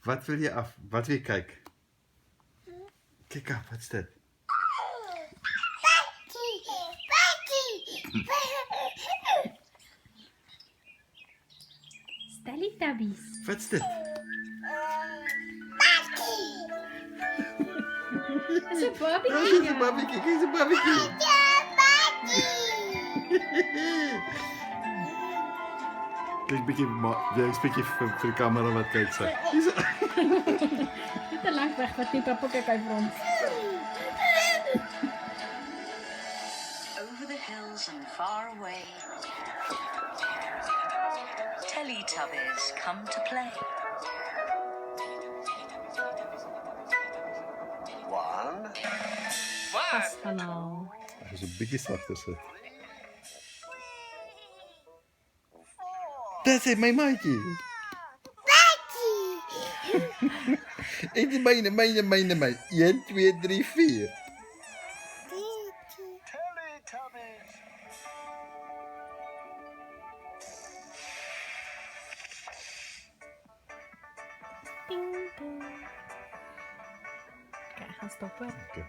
Wat wil je af? Wat wil je kijken? Kijk af, wat is dit? Teletubbies. Wat is dit? Dat is een Barbie. Oh, dit is een babbiekie, kijk eens een babbiekie. Kijk een beetje voor de camera wat kijkt ze. Dit te lank weg, wat die papa kyk uit vir ons. Over the hills and far away, Teletubbies come to play. One. Hallo. Dat is een beetje zachter zo. Dat is mijn maatje. En die mijne. 1, 2, 3, 4. Teletubbies. Ding, ding. Kijk, gaan stoppen. Oké.